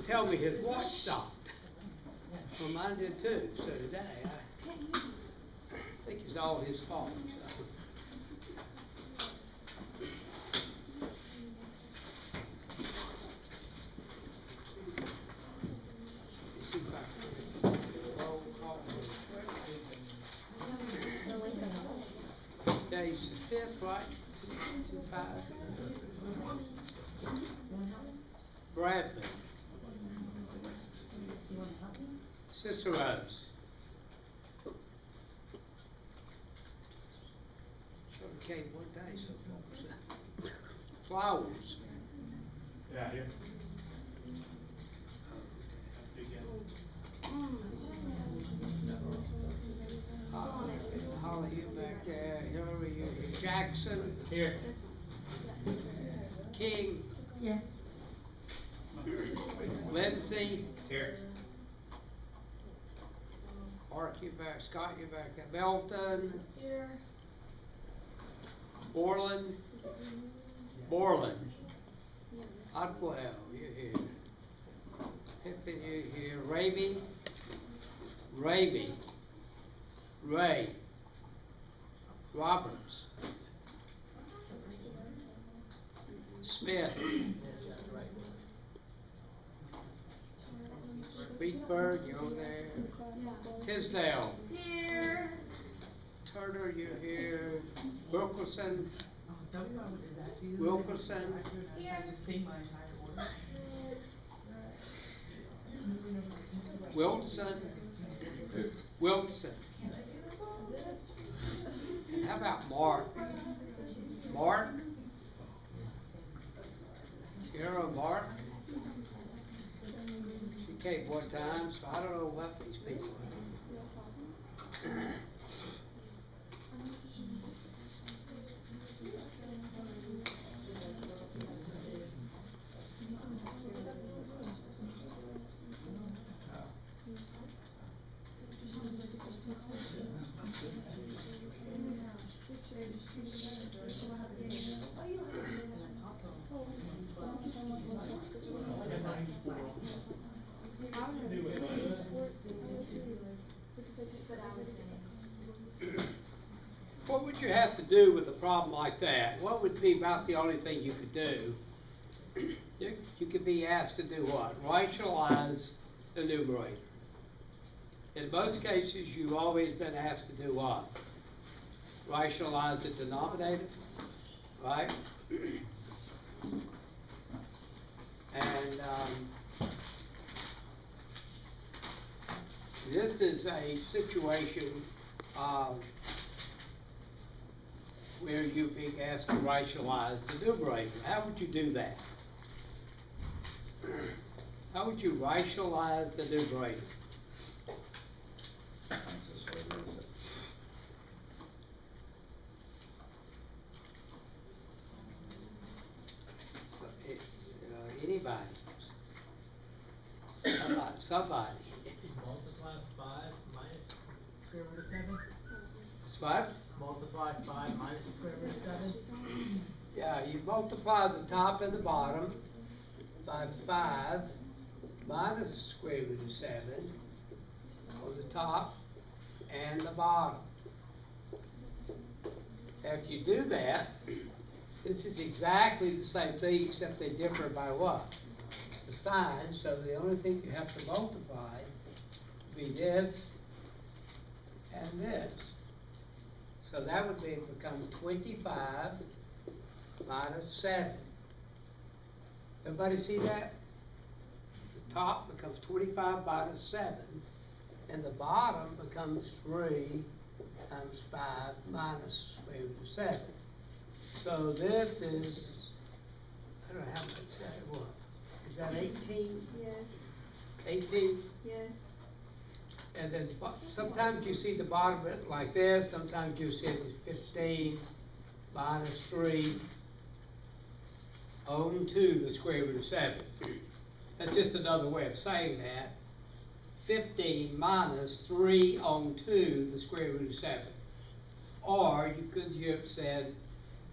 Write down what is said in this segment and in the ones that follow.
tell me his watch stopped. Well, mine did too, so today I think it's all his fault. So. Today's the 5th, right? 2-5. Bradley. Sister Rose. Sure came one day, so folks. Flowers. Yeah, here. Holly, you back there. Hillary, you here. Jackson. Here. King. Yeah. Lindsay. Here. Mark, you back. Scott, you back there. Belton. Here. Borland. Borland. Otwell, you here. Pippin, you here. Raby. Raby. Ray. Roberts. Smith. Sweetberg, you over there. Tisdale. Here. Turner, you here. Wilkerson. Wilkerson. Wilson. Wilson. And how about Mark? Mark? Sarah Mark? She came one time, so I don't know what these people are. What would you have to do with a problem like that? What would be about the only thing you could do? You could be asked to do what? Rationalize the numerator. In most cases, you've always been asked to do what? Rationalize the denominator, right? And this is a situation where you're being asked to rationalize the numerator. How would you do that? How would you rationalize the numerator? Anybody? Somebody. Multiply 5 minus the square root of 7? What? Multiply 5 minus the square root of 7? Yeah, you multiply the top and the bottom by 5 minus the square root of 7 on the top and the bottom. If you do that, this is exactly the same thing except they differ by what? The sign. So the only thing you have to multiply would be this and this. So that would become 25 minus 7. Everybody see that? The top becomes 25 minus 7, and the bottom becomes 3 times 5 minus the square root of 7. So this is, I don't know how much that was. Is that 18? Yes. 18? Yes. And then sometimes you see the bottom of it like this, sometimes you see it as 15 minus 3 on 2 the square root of 7. That's just another way of saying that. 15 minus 3 on 2 the square root of 7. Or you could have said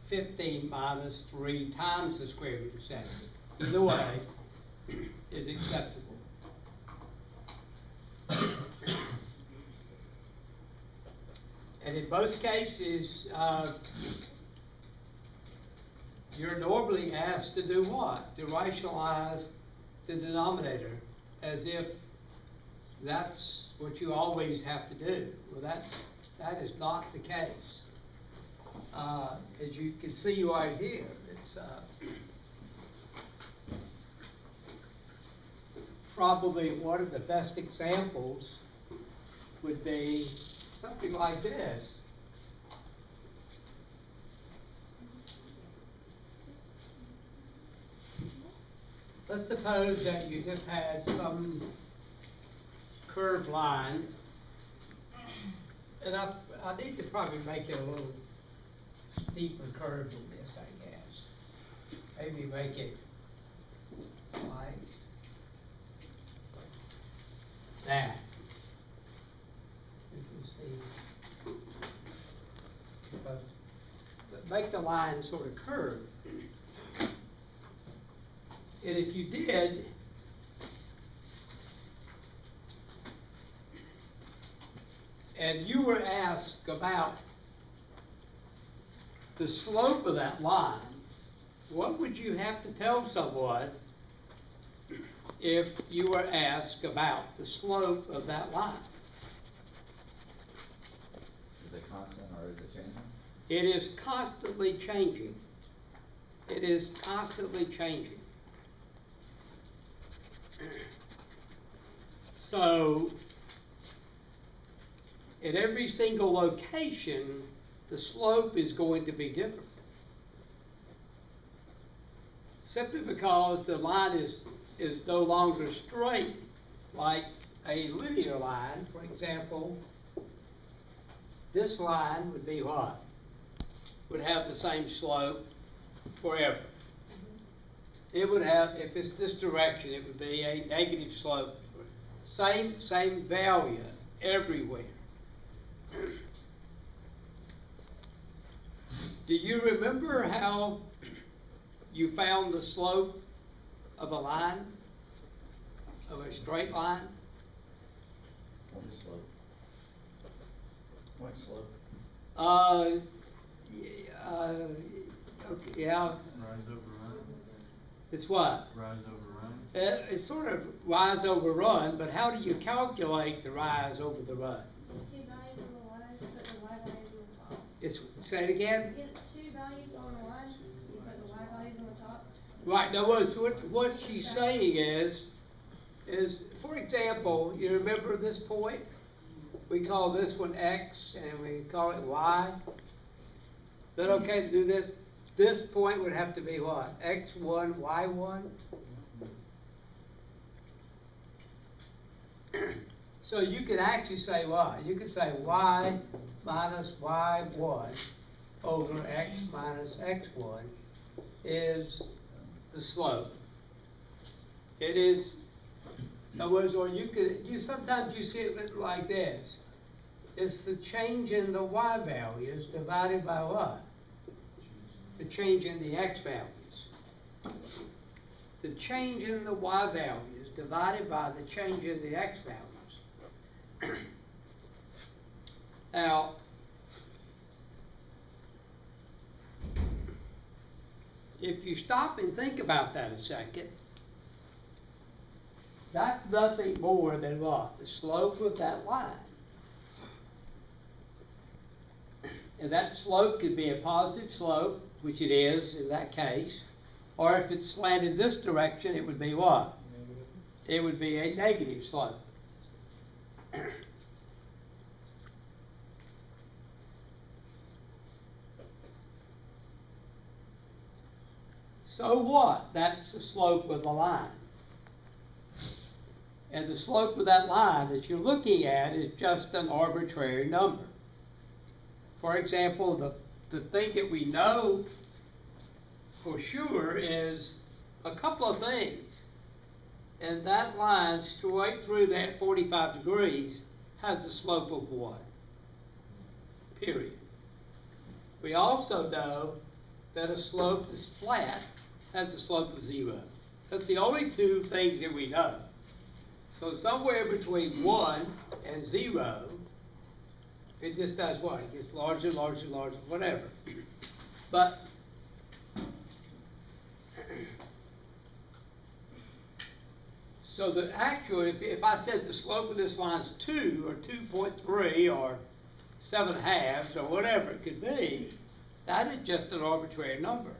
15 minus 3 times the square root of 7. Either way is acceptable. And in most cases, you're normally asked to do what? To rationalize the denominator as if that's what you always have to do. Well, that is not the case. As you can see right here, it's probably one of the best examples would be something like this. Let's suppose that you just had some curved line, and I need to probably make it a little steeper curve than this, I guess. Maybe make it like that. You can see. But make the line sort of curve. And if you did, and you were asked about the slope of that line, what would you have to tell someone if you were asked about the slope of that line? Is it constant or is it changing? It is constantly changing. It is constantly changing. So, at every single location, the slope is going to be different. Simply because the line is no longer straight like a linear line. For example, this line would be what? Would have the same slope forever. It would have, if it's this direction, it would be a negative slope. Same value everywhere. Do you remember how you found the slope of a line, of a straight line? Point slope. Point slope. Okay, yeah. Rise over run. It's what? Rise over run. It's sort of rise over run, but how do you calculate the rise over the run? Two values on the line, you put the y values on the top. Say it again? You get two values on the line, you put the y values on the top. Right, now what she's saying is, for example, you remember this point? We call this one X and we call it Y. Is that okay to do this? This point would have to be what? X1, Y1? So you could actually say what? You could say Y minus Y1 over X minus X1 is the slope. It is, in other words, or sometimes you see it like this. It's the change in the Y values divided by what? The change in the X values. The change in the Y values divided by the change in the X values. Now, if you stop and think about that a second, that's nothing more than what? The slope of that line. And that slope could be a positive slope, which it is in that case, or if it's slanted this direction, it would be what? Negative. It would be a negative slope. So what? That's the slope of the line. And the slope of that line that you're looking at is just an arbitrary number. For example, the thing that we know for sure is a couple of things. And that line straight through that 45 degrees has a slope of 1. Period. We also know that a slope that's flat has a slope of 0. That's the only two things that we know. So somewhere between 1 and 0 It just does what? It gets larger, larger, larger, whatever. But so the actual, if I said the slope of this line is 2 or 2.3 or 7/2 or whatever it could be, that is just an arbitrary number.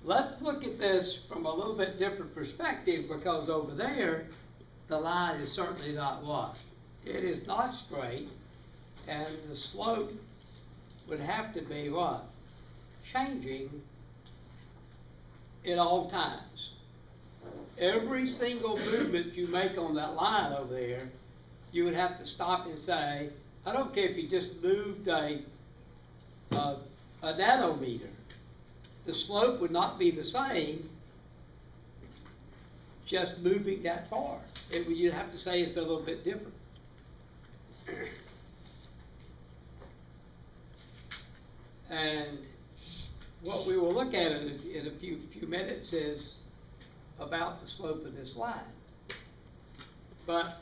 Let's look at this from a little bit different perspective, because over there, the line is certainly not what? It is not straight, and the slope would have to be what? Changing at all times. Every single movement you make on that line over there, you would have to stop and say, I don't care if you just moved a nanometer. The slope would not be the same just moving that far. You'd have to say it's a little bit different. And what we will look at in a few minutes is about the slope of this line. But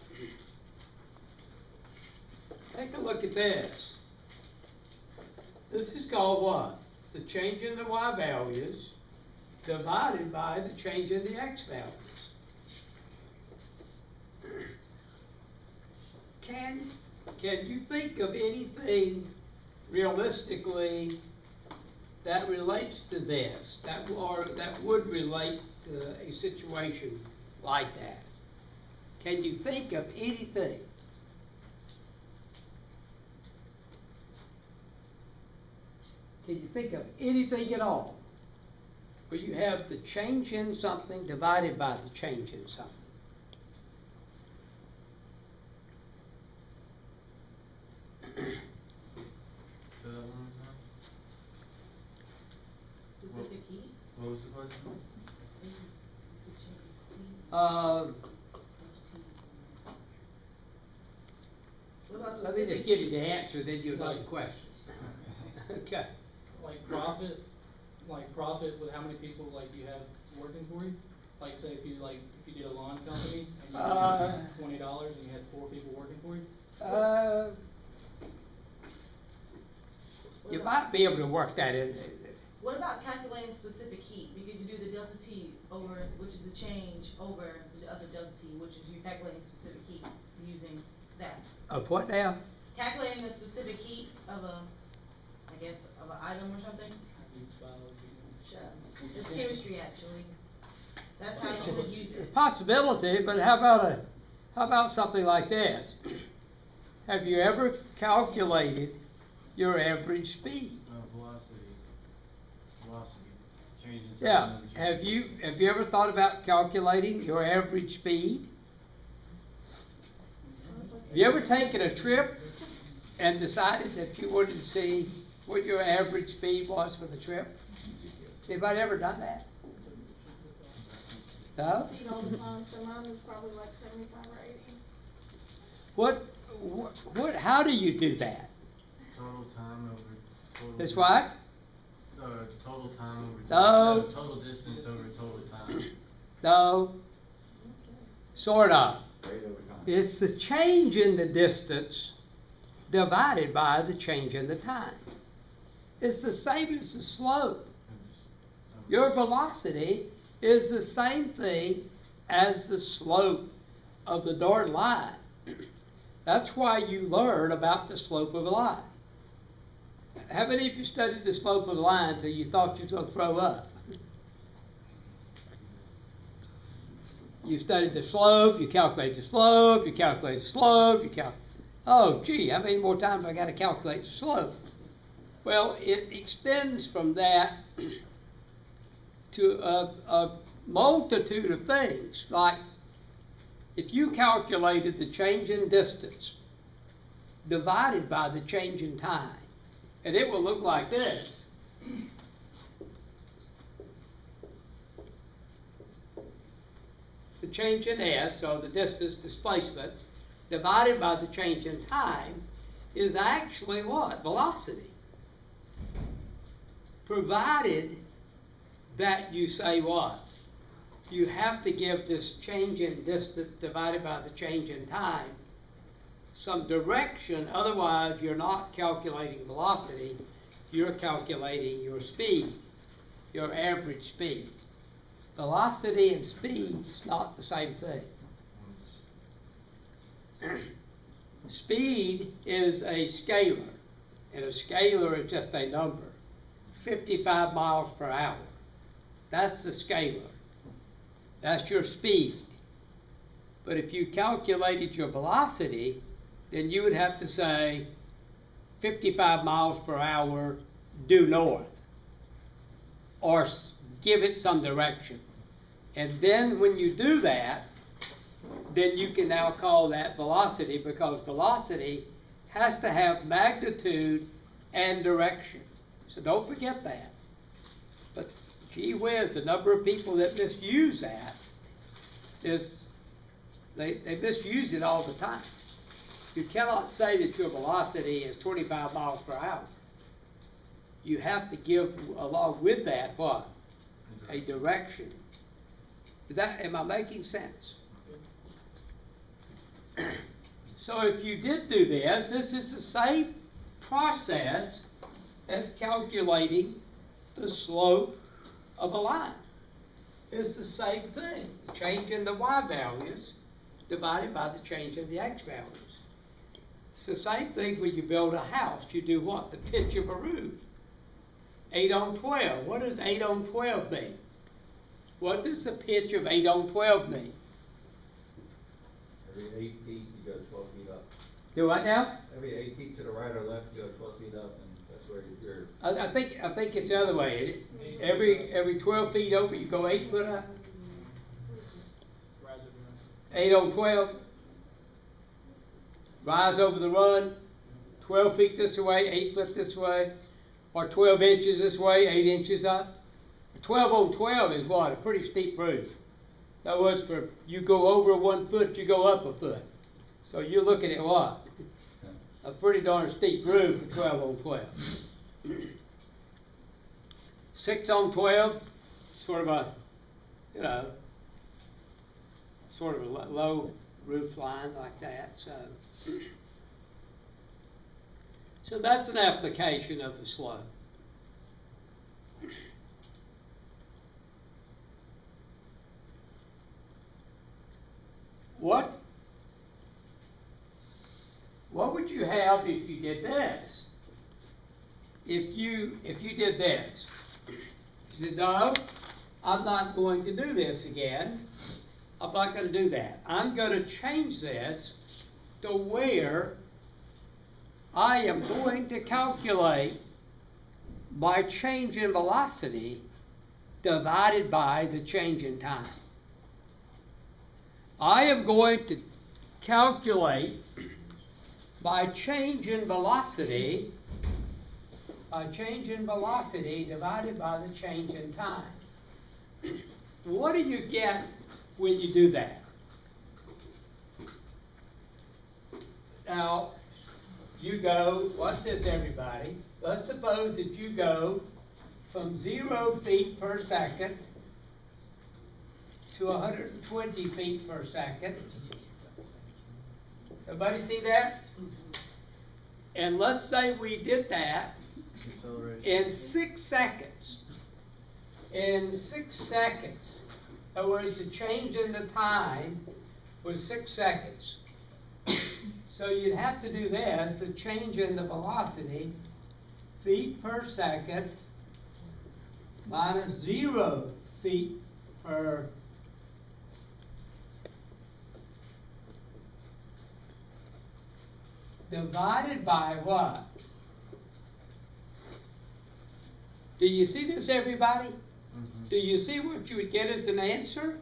take a look at this. This is called what? The change in the y values divided by the change in the x values. Can you think of anything realistically that relates to this, that would relate to a situation like that? Can you think of anything? Can you think of anything at all where you have the change in something divided by the change in something? So that one more time? Specific heat? What was the question? What about Let me just specific give you heat? the answer, then you'll know the question. Okay. Like profit with how many people like you have working for you? Like say if you did a lawn company and you had $20 and you had 4 people working for you? You might be able to work that in. What about calculating specific heat? Because you do the delta T over, which is the change over the other delta T, which is you calculating specific heat using that. Of what now? Calculating a specific heat of an item or something. Shut up. It's chemistry actually. That's how you would use it. Possibility, but how about something like this? Have you ever calculated your average speed? Velocity. Changes. Yeah. Have you ever thought about calculating your average speed? Have you ever taken a trip and decided that you wanted to see what your average speed was for the trip? Anybody ever done that? No? Speed all the time, so mine was probably like 75 or 80. How do you do that? Total time over total. It's what? Total time over. No. Total distance over total time. No. Sort of. Rate over time. It's the change in the distance divided by the change in the time. It's the same as the slope. Your velocity is the same thing as the slope of the darn line. That's why you learn about the slope of a line. How many of you studied the slope of the line until you thought you were going to throw up? You studied the slope, you calculate the slope, you calculate the slope, oh gee, how many more times I got to calculate the slope? Well, it extends from that to a multitude of things. Like, if you calculated the change in distance divided by the change in time, and it will look like this. The change in s, or the distance displacement, divided by the change in time, is actually what? Velocity. Provided that you say what? you have to give this change in distance divided by the change in time some direction, otherwise you're not calculating velocity, you're calculating your speed, your average speed. Velocity and speed is not the same thing. Speed is a scalar, and a scalar is just a number. 55 miles per hour. That's a scalar. That's your speed. But if you calculated your velocity, then you would have to say 55 miles per hour due north, or give it some direction. And then when you do that, then you can now call that velocity, because velocity has to have magnitude and direction. So don't forget that. But gee whiz, the number of people that misuse that is, they misuse it all the time. You cannot say that your velocity is 25 miles per hour. You have to give along with that what? A direction. Am I making sense? So if you did do this is the same process as calculating the slope of a line. It's the same thing. Change in the y values divided by the change in the x values. It's the same thing when you build a house. You do what? The pitch of a roof. 8 on 12. What does 8 on 12 mean? What does the pitch of 8 on 12 mean? Every 8 feet, you go 12 feet up. Do what now? Every 8 feet to the right or left, you go 12 feet up, and that's where you're. I think it's the other way. Every 12 feet over, you go 8 foot up. 8 on 12. Rise over the run. 12 feet this way, 8 foot this way, or 12 inches this way, 8 inches up. 12 on 12 is what? A pretty steep roof. In other words, for you go over 1 foot, you go up a foot. So you're looking at what? A pretty darn steep roof for 12 on 12. 6 on 12, sort of a, sort of a low roof line like that. So that's an application of the slope. What would you have if you did this? If you did this, you said, no, I'm not going to do this again. I'm not going to do that. I'm going to change this to where I am going to calculate my change in velocity divided by the change in time. I am going to calculate my change in velocity divided by the change in time. What do you get when you do that? Now, you go, watch this everybody, let's suppose that you go from 0 feet per second to 120 feet per second. Everybody see that? And let's say we did that in 6 seconds. In 6 seconds. In other words, the change in the time was 6 seconds. So you'd have to do this, the change in the velocity, feet per second, minus 0 feet per divided by what? Do you see this, everybody? Mm-hmm. Do you see what you would get as an answer?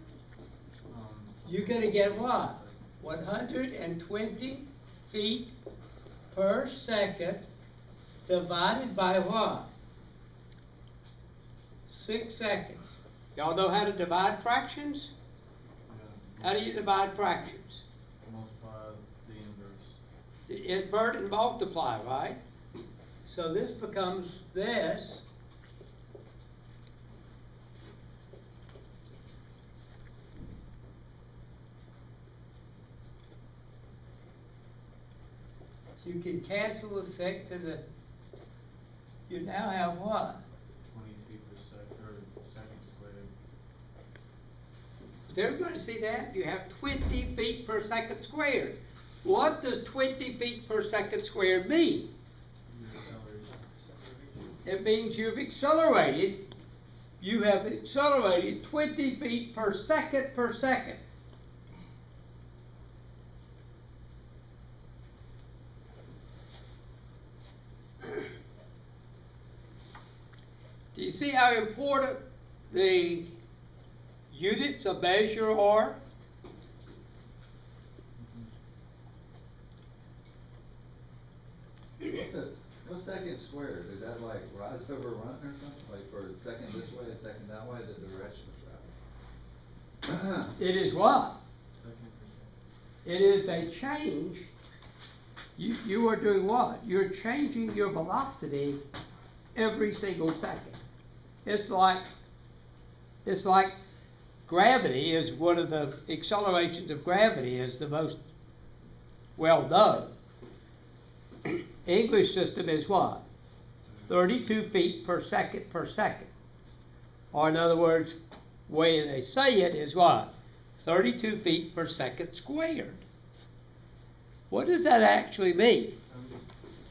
You're going to get what? 120 feet per second divided by what? 6 seconds. Y'all know how to divide fractions? Yeah. How do you divide fractions? Multiply the inverse. Invert and multiply, right? So this becomes this You can cancel the 6 and you now have what? 20 feet per second squared. Does everybody see that? You have 20 feet per second squared. What does 20 feet per second squared mean? It means you've accelerated. You have accelerated 20 feet per second per second. Do you see how important the units of measure are? What's second squared? Is that like rise over run or something? Like for a second this way, a second that way, the direction of travel? It is what? Second per It is a change. You are doing what? You're changing your velocity every single second. It's like gravity is one of the accelerations of gravity is the most well known. English system is what? 32 feet per second per second. Or in other words, the way they say it is what? 32 feet per second squared. What does that actually mean?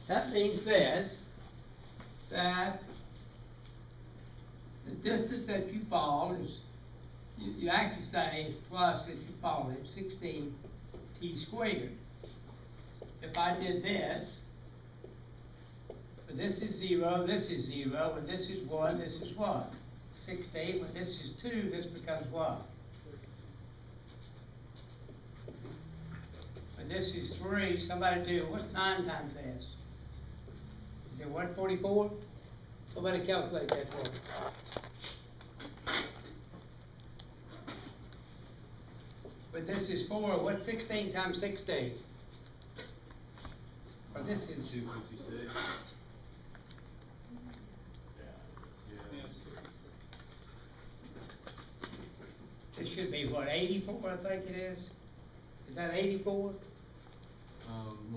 That means this, that the distance that you fall is, you actually say plus that you fall at 16 t squared. If I did this, but this is 0, this is 0, and this is 1, this is what? 16, when this is 2, this becomes what? When this is 3, somebody do, what's 9 times this? Is it 144? Somebody calculate that for me. But this is 4, what's 16 times 16? Or this is 256. This should be what, 84, I think it is? Is that 84?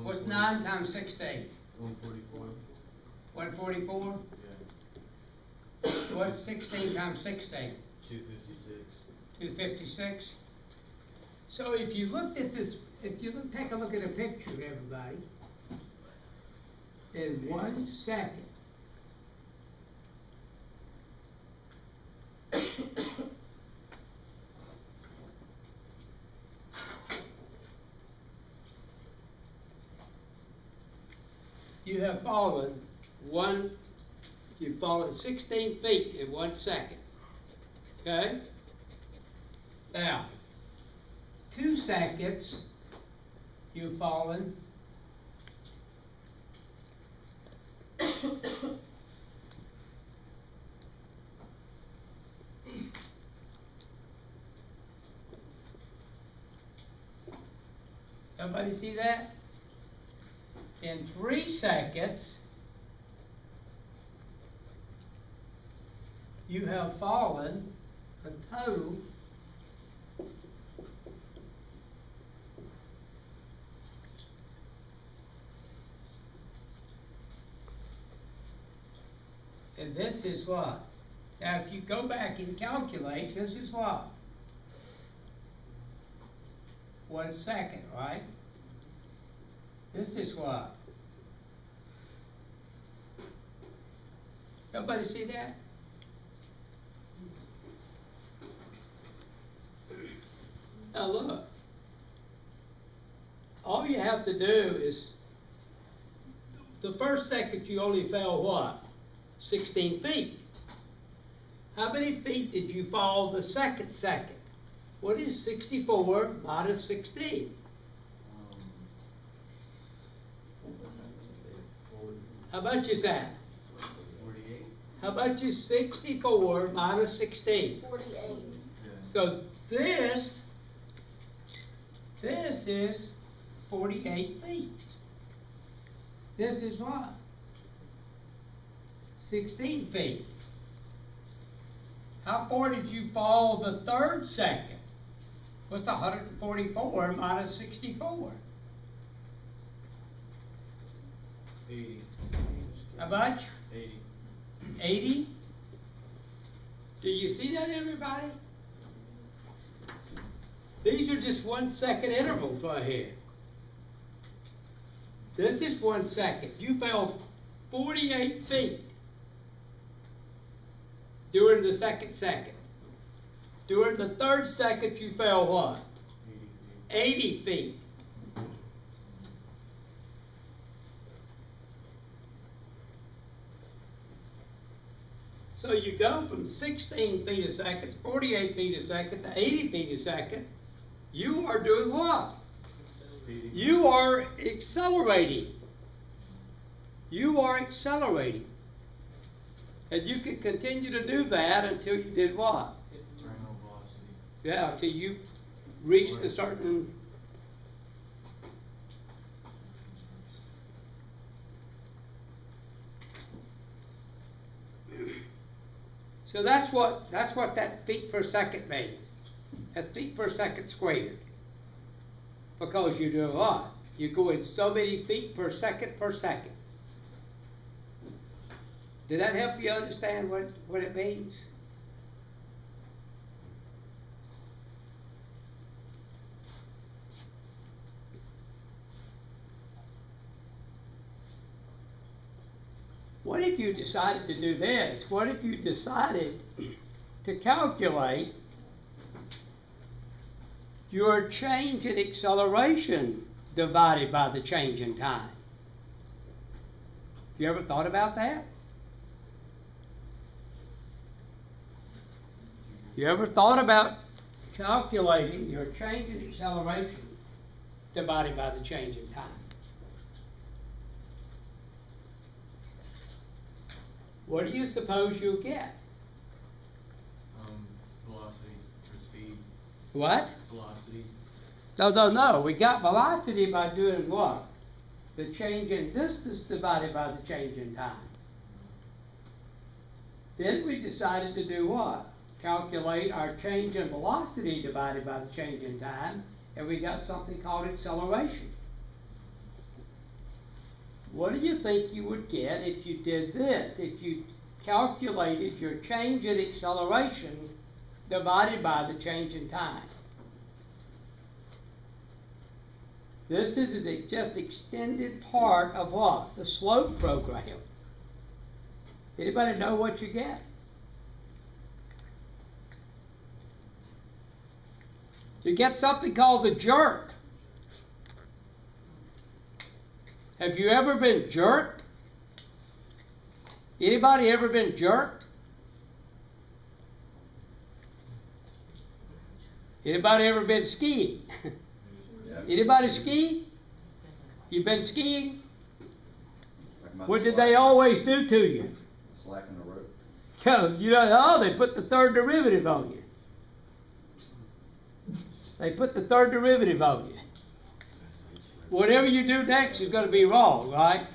What's 9 times 16? 144. 144? Yeah. What's 16 times 16? 256. 256? So if you looked at this, take a look at a picture, everybody. In 1 second. You have fallen you've fallen 16 feet in 1 second. Okay? Now, 2 seconds, you've fallen Everybody see that? In 3 seconds, you have fallen a total and this is what? Now if you go back and calculate, this is what? 1 second, right? This is what? Everybody see that? Now look, all you have to do is, the first second you only fell what? 16 feet. How many feet did you fall the second second? What is 64 minus 16? How much is that? 48. How much is 64 minus 16? 48. Yeah. So this is 48 feet. This is what? 16 feet. How far did you fall the third second? What's the 144 minus 64? 80. How much? 80. 80? Do you see that, everybody? These are just 1 second intervals right here. This is 1 second. You fell 48 feet during the second. During the third second, you fell what? 80 feet. So you go from 16 feet a second, 48 feet a second, to 80 feet a second. You are doing what? You are accelerating. You are accelerating. And you can continue to do that until you did what? Terminal velocity. Yeah, until you reached a certain. So that's what that feet per second means. That's feet per second squared. Because you do what? You go in so many feet per second. Did that help you understand what it means? What if you decided to do this? What if you decided to calculate your change in acceleration divided by the change in time? You ever thought about that? You ever thought about calculating your change in acceleration divided by the change in time? What do you suppose you'll get? Velocity or speed. What? Velocity. No. We got velocity by doing what? The change in distance divided by the change in time. Then we decided to do what? Calculate our change in velocity divided by the change in time, and we got something called acceleration. What do you think you would get if you did this? If you calculated your change in acceleration divided by the change in time? This is just extended part of what? The slope program. Anybody know what you get? You get something called the jerk. Have you ever been jerked? Anybody ever been jerked? Anybody ever been skiing? Anybody ski? You been skiing? What did they always do to you? Slacken the rope. They put the third derivative on you. They put the third derivative on you. Whatever you do next is going to be wrong, right?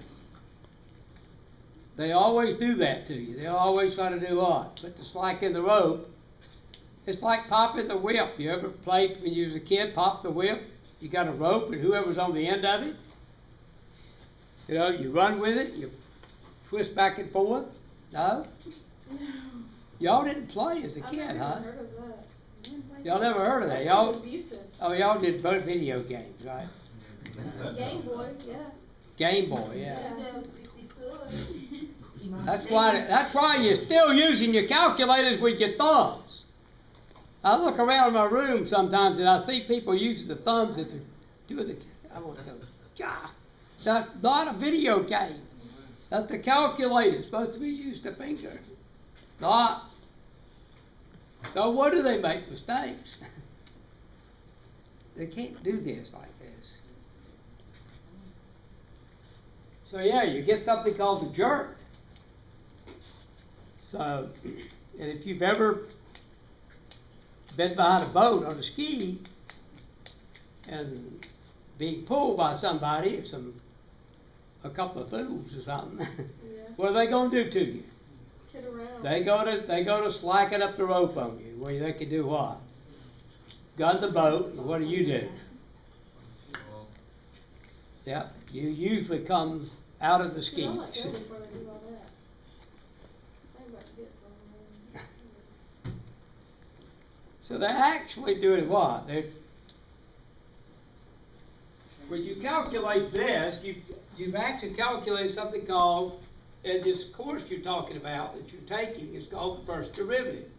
They always do that to you. They always try to do what? Put the slack in the rope. It's like popping the whip. You ever played when you was a kid, pop the whip? You got a rope and whoever's on the end of it, you run with it, you twist back and forth. No? Y'all didn't play as a kid, huh? I've never heard of that. Y'all never heard of that? Y'all did both video games, right? Game Boy, yeah. Game Boy, yeah. Yeah. That's why you're still using your calculators with your thumbs. I look around my room sometimes and I see people using the thumbs at I want to go, God, that's not a video game. That's the calculator. It's supposed to be used the finger. Not. So what do they make mistakes? They can't do this like this. So yeah, you get something called the jerk. So, and if you've ever been behind a boat on a ski and being pulled by somebody, a couple of fools or something, Yeah. what are they going to do to you? Kid around. They go to slacken up the rope on you, where they can do what? Gun the boat, and what do? Yep, you usually come out of the I'm schemes. not sure before they do all that. They about to get from So they're actually doing what? When you calculate this, you've actually calculated something called, in this course you're talking about that you're taking, is called the first derivative.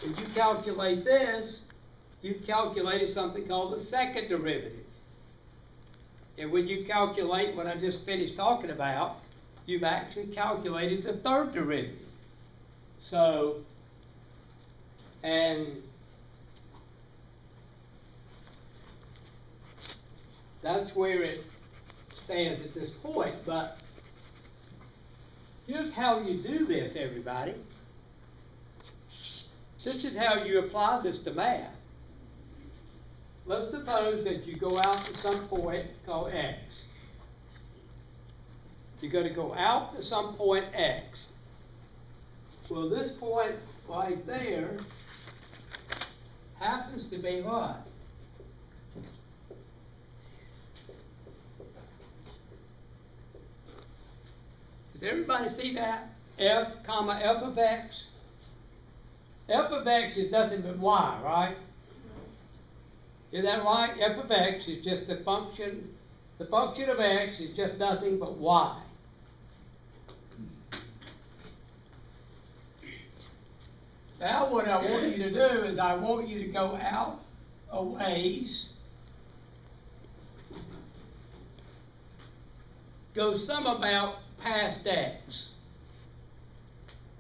When you calculate this, you've calculated something called the second derivative. And when you calculate what I just finished talking about, you've actually calculated the third derivative. So, and that's where it stands at this point. But here's how you do this, everybody. This is how you apply this to math. Let's suppose that you go out to some point called X. You're going to go out to some point X. Well, this point right there happens to be what? Does everybody see that? F, comma, f of X? F of X is nothing but Y, right? Is that right? F of X is just the function of X is just nothing but Y. Now what I want you to do is I want you to go out a ways, go some amount past X.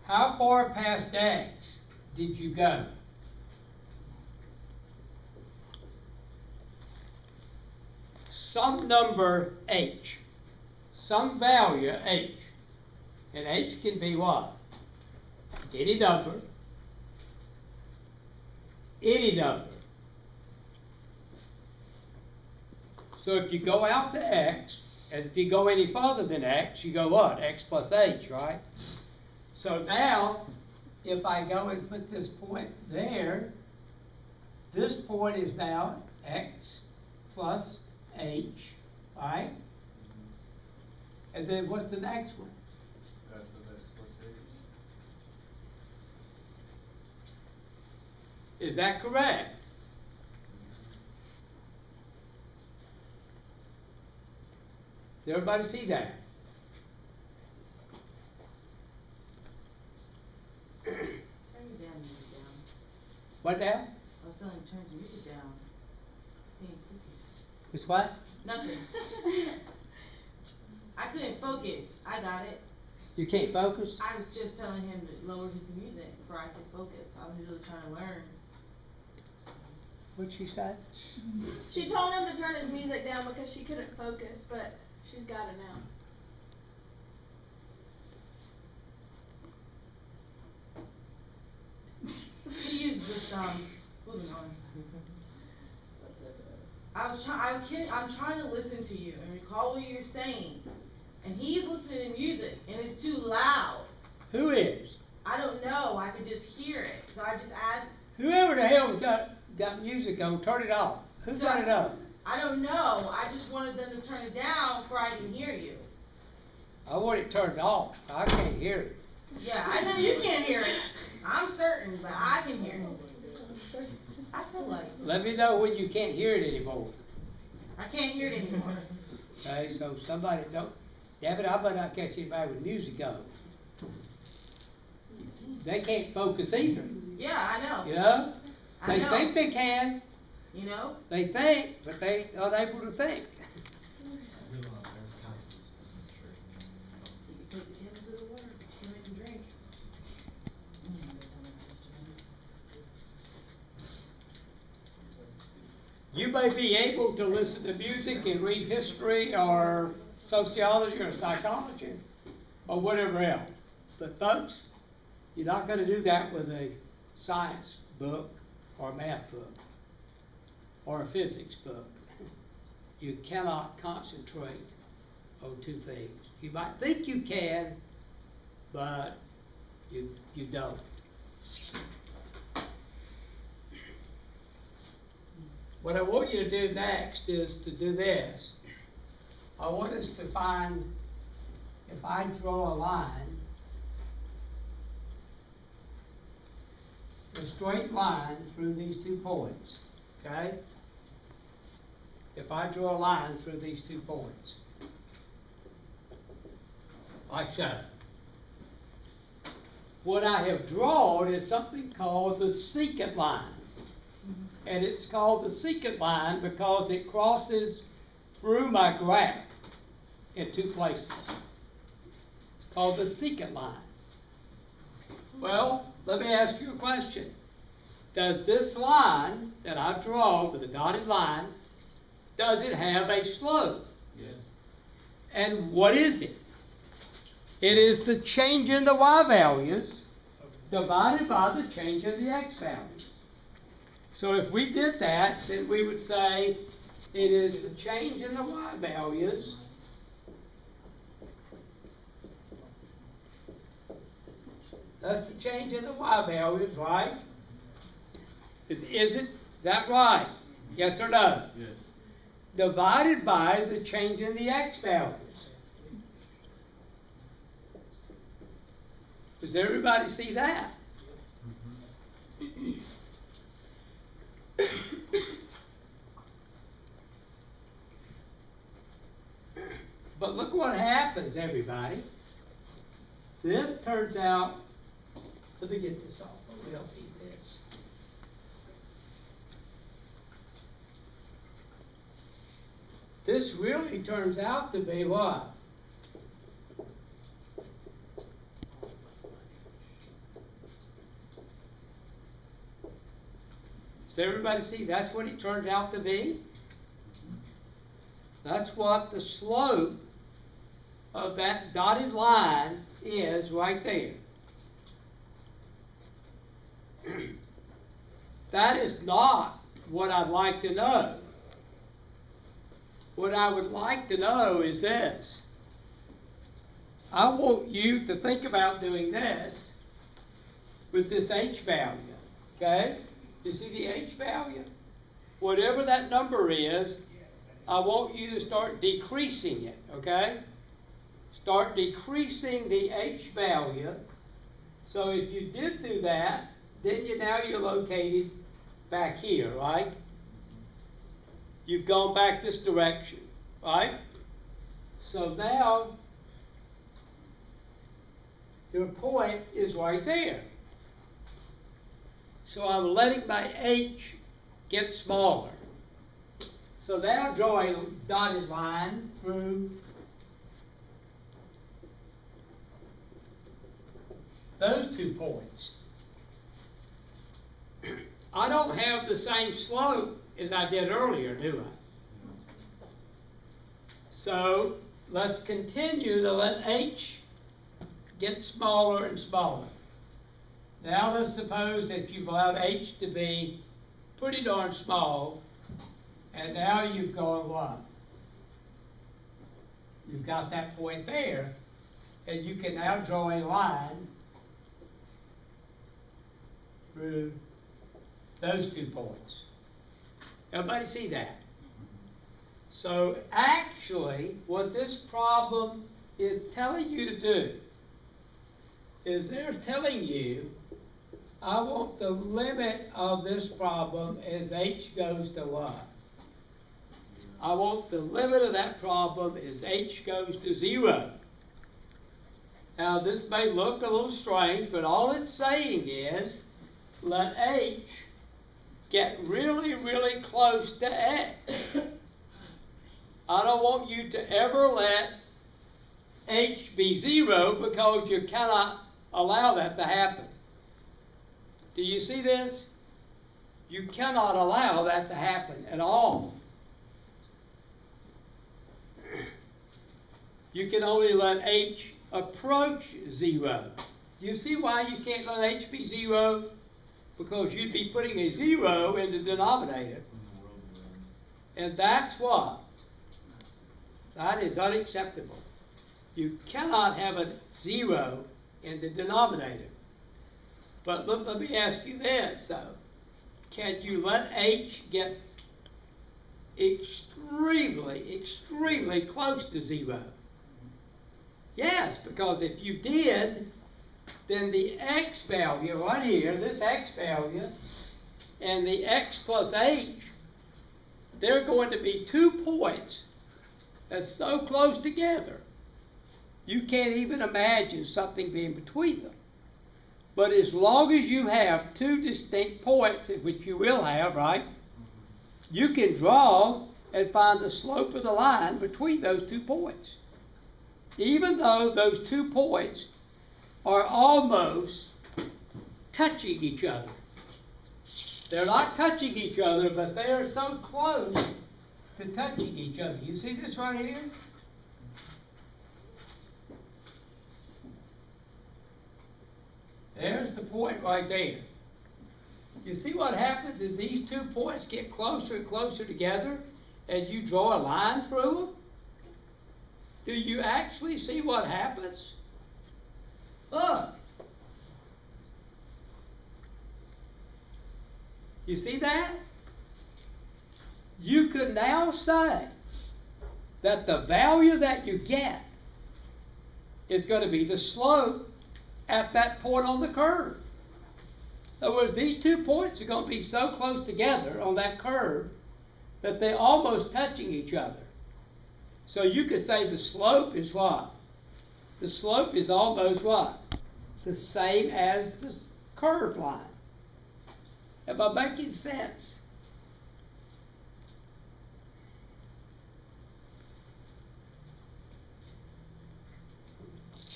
How far past X did you go? Some number H, some value H, and H can be what? Any number, any number. So if you go out to X, and if you go any further than X, you go what? X plus H, right? So now, if I go and put this point there, this point is now X plus H, right? And then what's the next one? F of X plus H. Is that correct? Does everybody see that? Turn your damn music down. What now? I was telling you, turn the music down. Eating cookies. It's what? Nothing. I couldn't focus. I got it. You can't focus? I was just telling him to lower his music before I could focus. I was really trying to learn. What'd she say? She told him to turn his music down because she couldn't focus, but she's got it now. He uses the thumbs. Moving on. I'm trying to listen to you and recall what you're saying. And he's listening to music and it's too loud. Who is? I don't know. I could just hear it. So I just asked. Whoever the hell got music on, turn it off. Who got it up? I don't know. I just wanted them to turn it down before I can hear you. I want it turned off. I can't hear it. Yeah, I know you can't hear it. I'm certain, but I can hear it. I feel like Let me know when you can't hear it anymore. I can't hear it anymore. Okay, so somebody don't. Damn it, I better not catch anybody with music on. They can't focus either. Yeah, I know. You know? I They know. think they can. You know? They think, but they unable to think. You can take the candles to the water, but you can't make them drink. You may be able to listen to music and read history or sociology or psychology or whatever else. But folks, you're not going to do that with a science book or a math book or a physics book. You cannot concentrate on two things. You might think you can, but you don't. What I want you to do next is to do this. I want us to find, if I draw a line, a straight line through these 2 points, okay? If I draw a line through these 2 points, like so. What I have drawn is something called the secant line. And it's called the secant line because it crosses through my graph in 2 places. It's called the secant line. Well, let me ask you a question. Does this line that I've drawn with a dotted line, does it have a slope? Yes. And what is it? It is the change in the y values divided by the change in the x values. So if we did that, then we would say it is the change in the y values that's the change in the y values, right? Is it? Is that right? Yes or no? Yes. Divided by the change in the x values. Does everybody see that? But look what happens, everybody. This turns out, let me get this off, we don't need this. This really turns out to be what? Does everybody see that's what it turns out to be? That's what the slope of that dotted line is right there. That is not what I'd like to know. What I would like to know is this. I want you to think about doing this with this h value, okay? You see the h value? Whatever that number is, I want you to start decreasing it, okay? Start decreasing the h value. So if you did do that, then you're located back here, right? You've gone back this direction, right? So now your point is right there. So I'm letting my h get smaller. So now draw a dotted line through those 2 points. I don't have the same slope as I did earlier, do I? So let's continue to let h get smaller and smaller. Now let's suppose that you've allowed h to be pretty darn small, and now you've gone what? You've got that point there, and you can now draw a line through those 2 points. Everybody see that? So actually, what this problem is telling you to do is they're telling you, I want the limit of this problem as h goes to what? I want the limit of that problem as h goes to 0. Now this may look a little strange, but all it's saying is let h get really, really close to x. I don't want you to ever let h be 0 because you cannot allow that to happen. Do you see this? You cannot allow that to happen at all. You can only let h approach 0. Do you see why you can't let h be 0? Because you'd be putting a 0 in the denominator. And that's what? That is unacceptable. You cannot have a 0 in the denominator. But look, let me ask you this. So, can you let h get extremely, extremely close to zero. Yes, because if you did, then the x value right here, this x value, and the x plus h, they're going to be 2 points that's so close together, you can't even imagine something being between them. But as long as you have 2 distinct points, which you will have, right, you can draw and find the slope of the line between those 2 points. Even though those 2 points are almost touching each other. They're not touching each other, but they are so close to touching each other. You see this right here? There's the point right there. You see what happens is these 2 points get closer and closer together, and you draw a line through them? Do you actually see what happens? Look. You see that? You could now say that the value that you get is going to be the slope at that point on the curve. In other words, these 2 points are going to be so close together on that curve that they're almost touching each other. So you could say the slope is what? The slope is almost what? The same as the curved line. Am I making sense?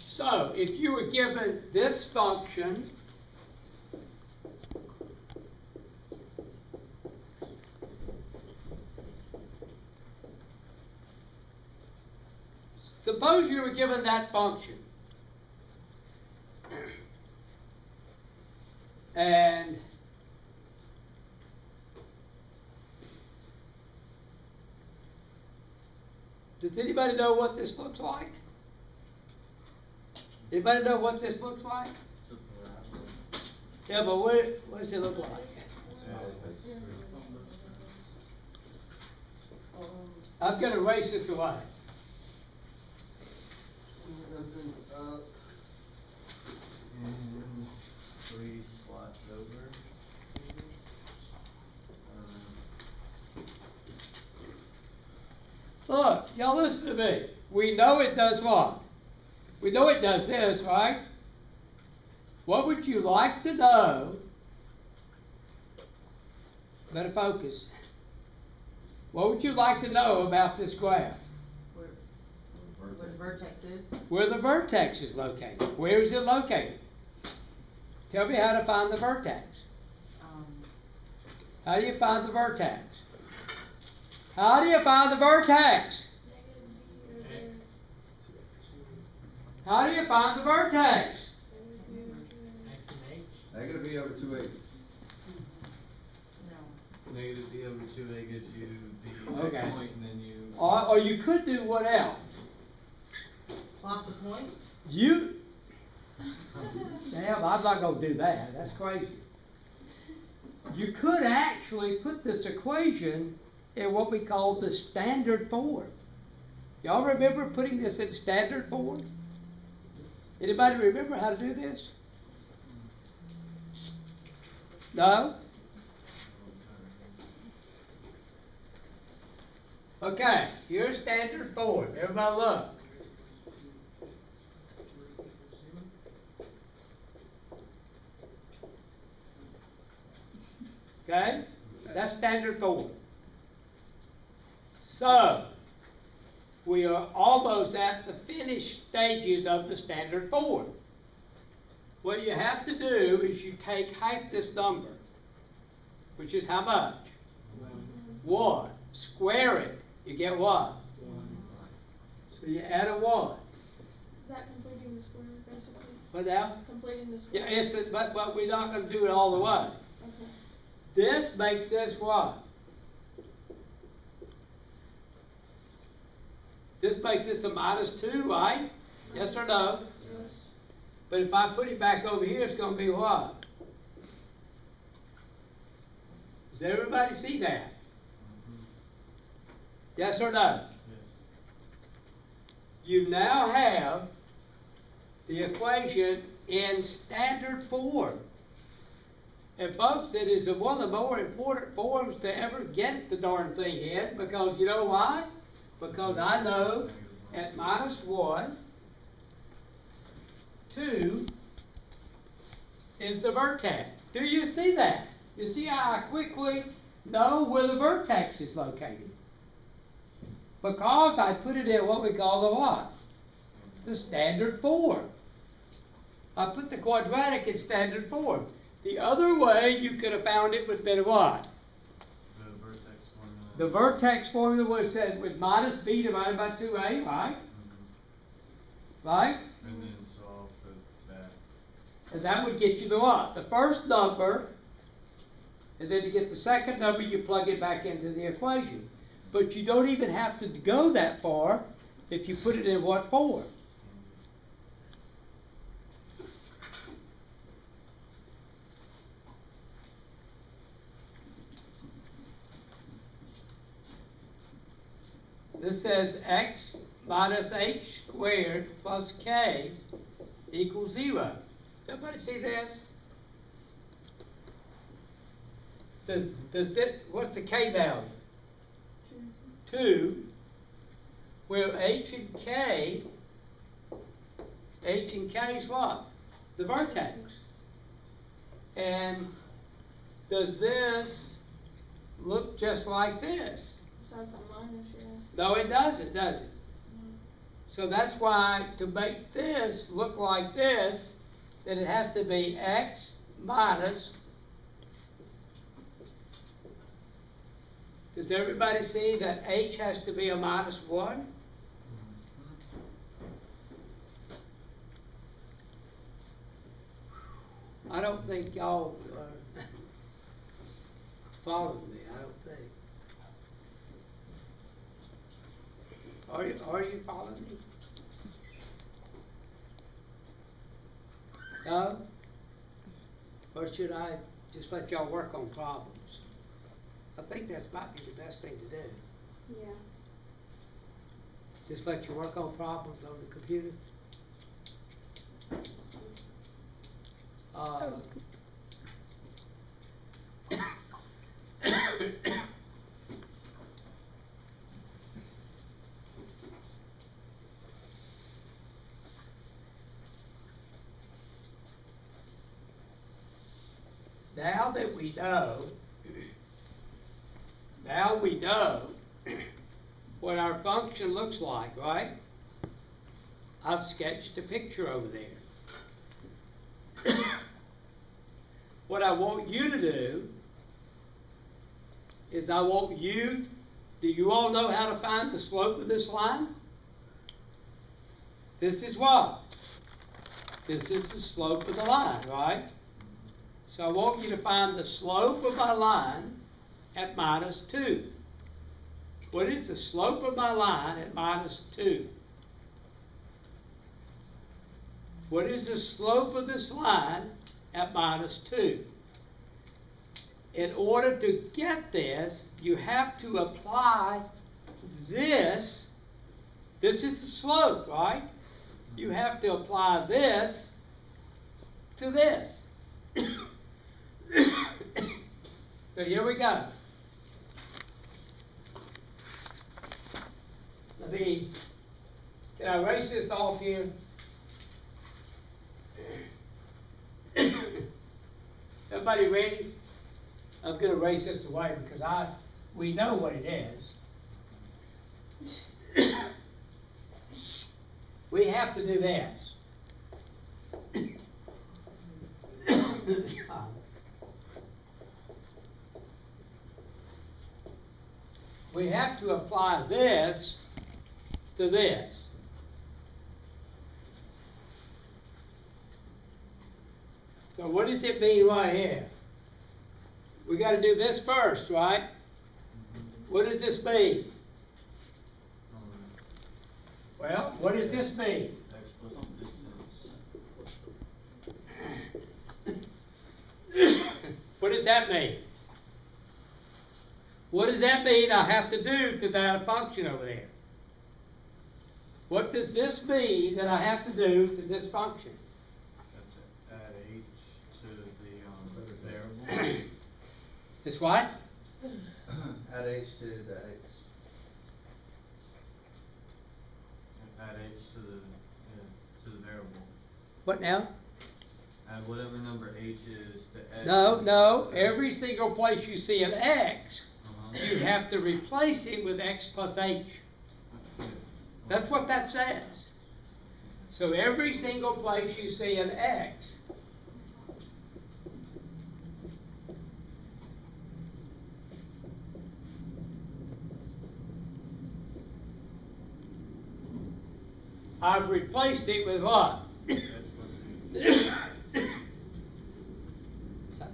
So, if you were given this function, suppose you were given that function, and does anybody know what this looks like? Anybody know what this looks like? Yeah, but what does it look like? I'm going to erase this away. Open up and 3 slots over. Look, y'all listen to me. We know it does what? We know it does this, right? What would you like to know? Better focus. What would you like to know about this graph? Where the vertex is. Where the vertex is located. Where is it located? Tell me how to find the vertex. How do you find the vertex? How do you find the vertex? How do you find the vertex? Negative b over 2a. No. Negative b over 2a gives you the Okay. x point, and then you. Or you could do what else? Plot the points. Damn, I'm not going to do that. That's crazy. You could actually put this equation in what we call the standard form. Y'all remember putting this in standard form? Anybody remember how to do this? No? Okay, here's standard form. Everybody look. Okay? That's standard form. So, we are almost at the finished stages of the standard form. What you have to do is you take half this number, which is how much? 1. Square it. You get what? 1. So you add a 1. Is that completing the square, basically? What now? Completing the Yeah, square? but we're not going to do it all the way. Okay. This makes this what? This makes this a -2, right? Yes or no? Yes. But if I put it back over here, it's going to be what? Does everybody see that? Yes or no? You now have the equation in standard form. And folks, it is one of the more important forms to ever get the darn thing in, because you know why? Because I know at -1, 2 is the vertex. Do you see that? You see how I quickly know where the vertex is located? Because I put it in what we call the what? The standard form. I put the quadratic in standard form. The other way you could have found it would have been what? The vertex formula. The vertex formula was said with minus b divided by 2a, right? Right? And then solve for that. And that would get you the what? The first number, and then to get the second number, you plug it back into the equation. But you don't even have to go that far if you put it in what form? This says x minus h squared plus k equals 0. Does everybody see this? What's the k value? 2, where h and k is what? The vertex. And does this look just like this? So it's a minus, yeah. No, it doesn't, does it? So that's why to make this look like this, then it has to be x minus. Does everybody see that h has to be a -1? I don't think y'all are following me, I don't think. Are you following me? No? Or should I just let y'all work on problems? I think that might be the best thing to do. Yeah. Just let you work on problems on the computer. Now that we know what our function looks like, right? I've sketched a picture over there. What I want you to do is do you all know how to find the slope of this line? This is what? This is the slope of the line, right? So I want you to find the slope of my line at -2. What is the slope of my line at -2? What is the slope of this line at -2? In order to get this, you have to apply this. This is the slope, right? You have to apply this to this. So here we go. Can I erase this off here? Everybody ready? I'm going to erase this away because we know what it is. We have to do this. We have to apply this to this. So what does it mean right here? We got to do this first, right? What does this mean? Well, what does this mean? X plus distance. What does that mean? What does that mean I have to do to that function over there? What does this mean that I have to do to this function? Have to add h to the variable. It's what? Add h to the x. Add h to the variable. What now? Add whatever number h is to x. No, every single place you see an x, Uh-huh. you have to replace it with x plus h. That's what that says. So every single place you see an x, I've replaced it with what?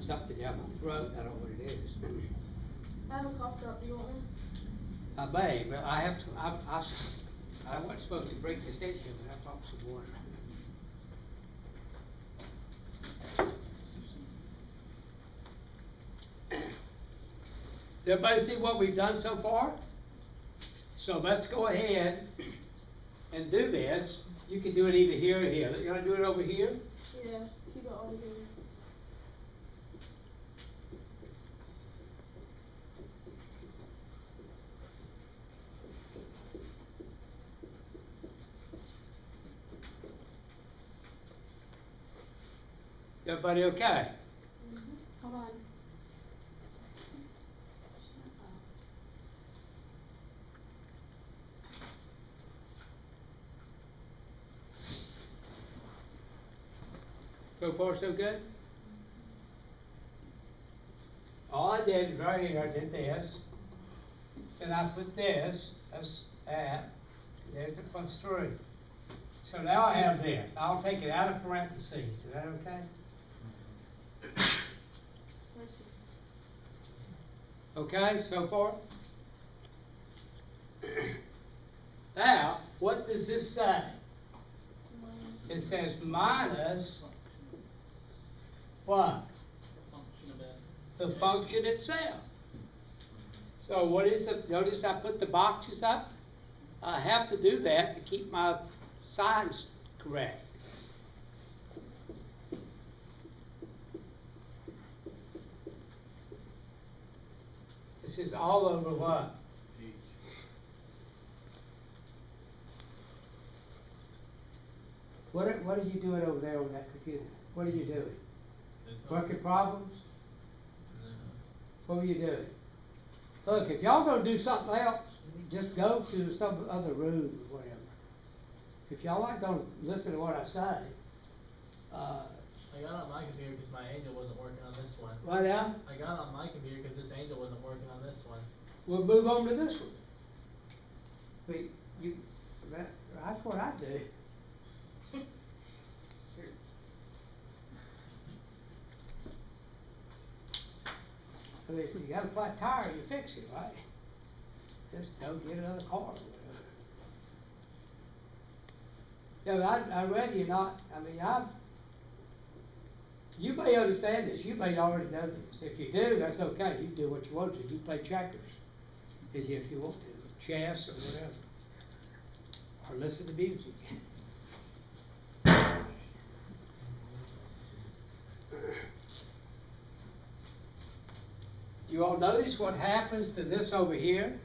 Something down my throat, I don't know what it is. I have a cough drop, do you want one? I may, but I have to, I wasn't supposed to break this into, but I brought some water. Does everybody see what we've done so far? So let's go ahead and do this. You can do it either here or here. You wanna do it over here? Yeah, keep it all together. Everybody okay? Hold on. So far, so good? All I did is right here, I did this, and I put this, that's that, there's the plus 3. So now I have this. I'll take it out of parentheses. Is that okay? Let's see. Okay, so far? Now, what does this say? It says minus what? Function of that. The function itself. So what is it? Notice I put the boxes up. I have to do that to keep my signs correct. This is all over what? H. What are you doing over there on that computer? What are you doing? It's Working problems? No. What were you doing? Look, if y'all gonna do something else, just go to some other room or whatever. If y'all aren't gonna listen to what I say, I got on my computer because my angel wasn't working on this one. what now? I got on my computer because this angel wasn't working on this one. We'll move on to this one. But that's what I do. I mean, if you got a flat tire, you fix it, right? Just go get another car or whatever. Yeah, but I'd rather you not, you may understand this, you may already know this. If you do, that's okay, you can do what you want to, you play checkers, if you want to, chess or whatever. Or listen to music. You all notice what happens to this over here?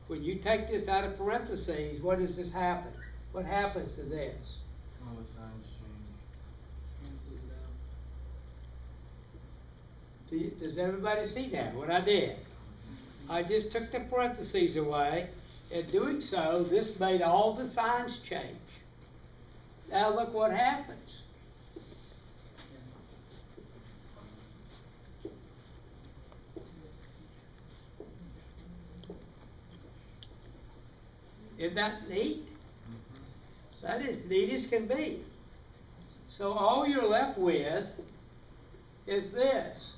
When you take this out of parentheses, what does this happen? What happens to this? All the signs change. Cancels it out. Does everybody see that, what I did? I just took the parentheses away. In doing so, this made all the signs change. Now look what happens. Isn't that neat? That is neat as can be. So all you're left with is this.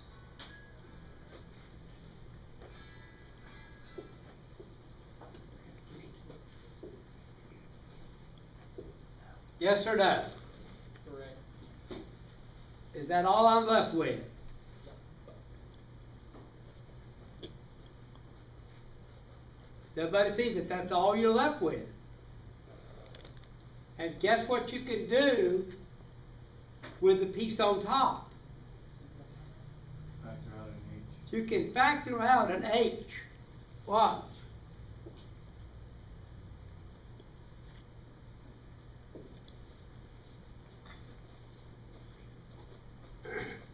Yes or no? Correct. Is that all I'm left with? Does everybody see that that's all you're left with? And guess what you can do with the piece on top? Factor out an H. You can factor out an H. Watch.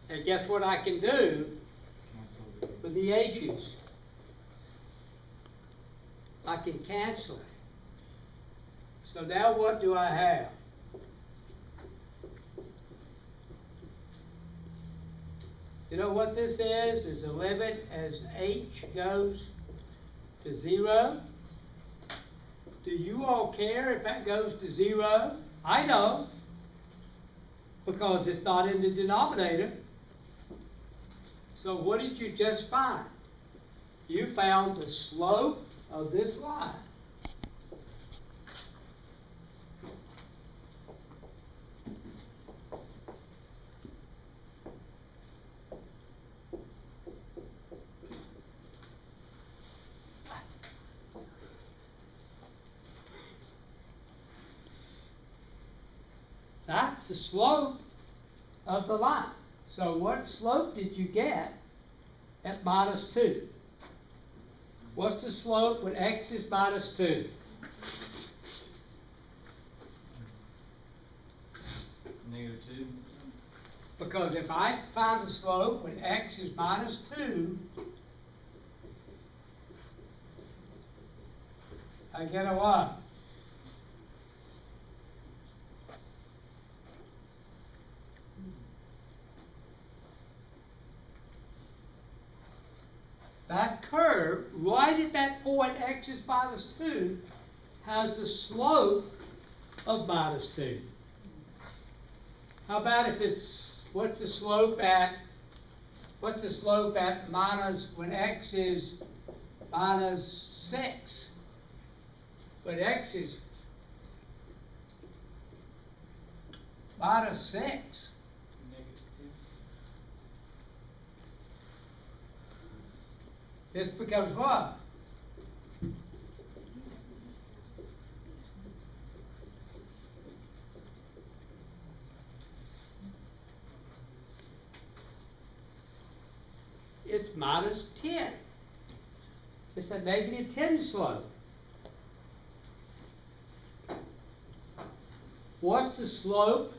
And guess what I can do Cancel the with the H's? I can cancel it. So now what do I have? You know what this is? Is a limit as H goes to 0. Do you all care if that goes to 0? I don't, because it's not in the denominator. So what did you just find? You found the slope of this line. That's the slope of the line. So what slope did you get at minus 2? What's the slope when x is minus 2? -2. Because if I find the slope when x is minus 2, I get a what? That curve, right at that point, x is minus 2, has the slope of minus 2. How about if it's, what's the slope at minus, when x is minus 6? When x is minus 6. This becomes what? It's minus 10. It's a negative 10 slope. What's the slope?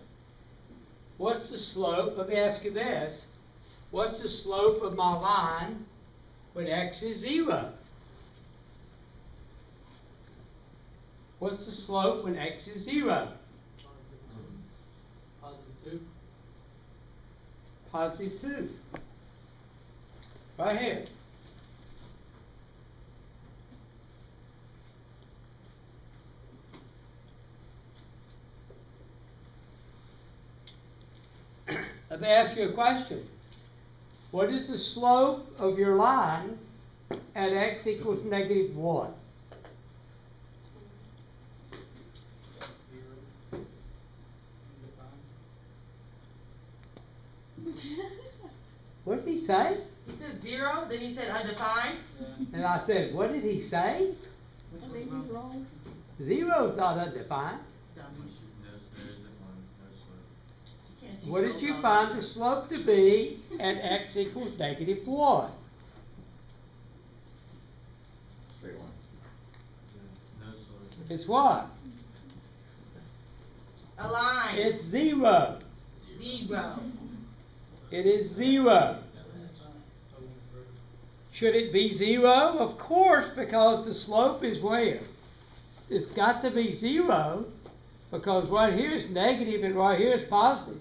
What's the slope? Let me ask you this. What's the slope of my line when x is 0? What's the slope when x is 0? +2. Positive 2. Right here. Let me ask you a question. What is the slope of your line at x equals -1? What did he say? He said 0, then he said undefined. And I said, what did he say? That means he's wrong. 0 is not undefined. What did you find the slope to be at x equals -1? Straight line. No slope. It's what? A line. It's 0. 0. It is 0. Should it be 0? Of course, because the slope is where? It's got to be 0, because right here is negative and right here is positive.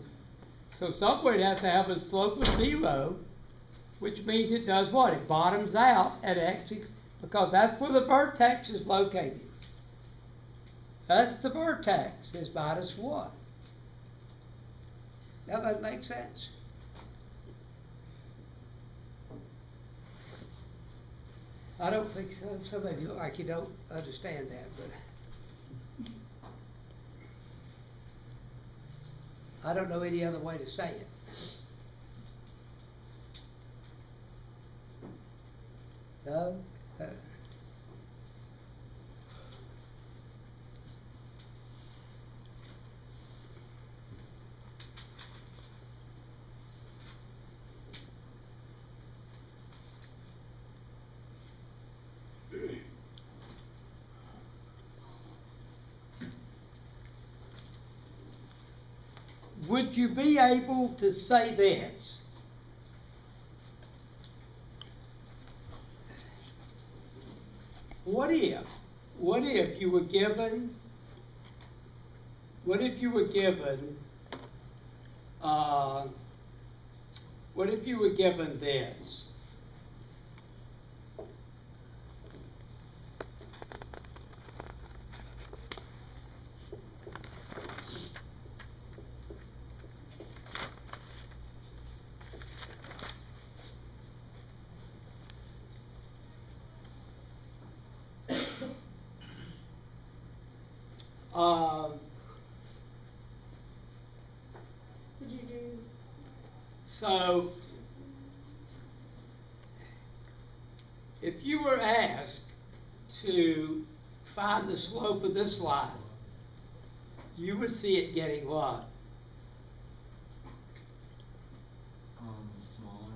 So somewhere it has to have a slope of 0, which means it does what? It bottoms out at x, because that's where the vertex is located. That's the vertex, is -1. Now that makes sense. I don't think so. Some of you look like you don't understand that, but I don't know any other way to say it. No? would you be able to say this? What if you were given, what if you were given this? Would you do, So, if you were asked to find the slope of this line, you would see it getting what? Smaller,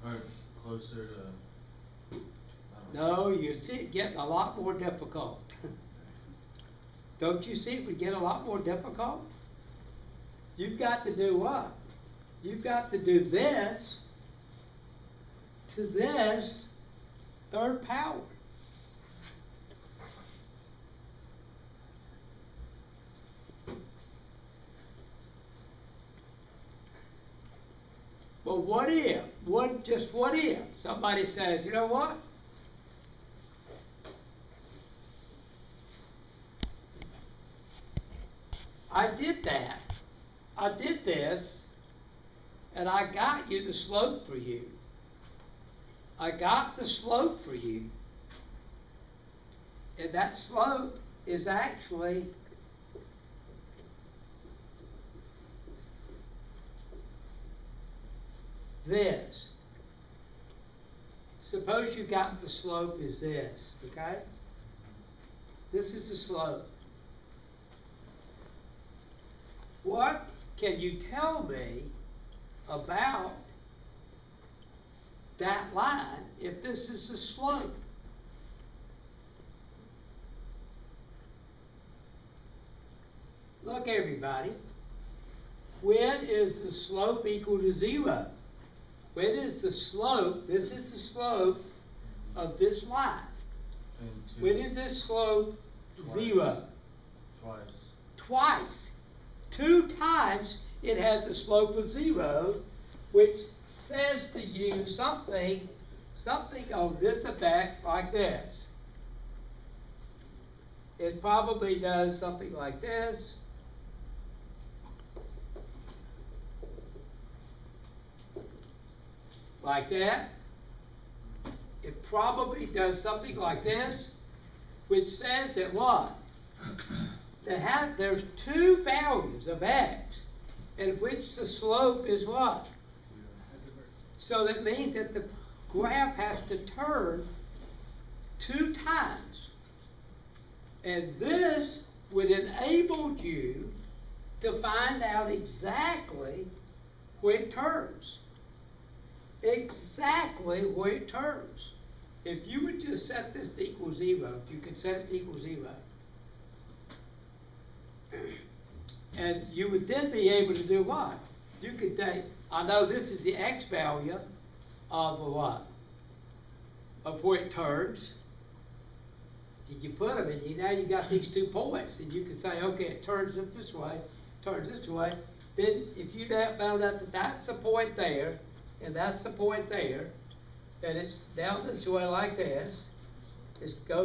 or closer to, I don't No, know. you'd see it getting a lot more difficult. Don't you see it would get a lot more difficult? You've got to do what? You've got to do this to this third power. But what if, just what if somebody says, you know what? I did that. I did this, and I got you the slope for you. I got the slope for you. And that slope is actually this. Suppose you got the slope is this, okay? This is the slope. What can you tell me about that line if this is the slope? Look, everybody. When is the slope equal to 0? When is the slope, this is the slope of this line. And When is this slope Twice. 0? Twice. Twice. 2 times it has a slope of 0, which says to you something of this effect like this. It probably does something like this. Like that. It probably does something like this, which says that what? There's 2 values of x in which the slope is what? So that means that the graph has to turn 2 times. And this would enable you to find out exactly where it turns. Exactly where it turns. If you would just set this to equal 0, if you could set it to equal 0, and you would then be able to do what? You could say, I know this is the x value of the what? Of where it turns. Did you put them in? Now you got these 2 points, and you could say, okay, it turns it this way, turns this way. Then if you found out that that's the point there, and that's the point there, and it's down this way like this, it goes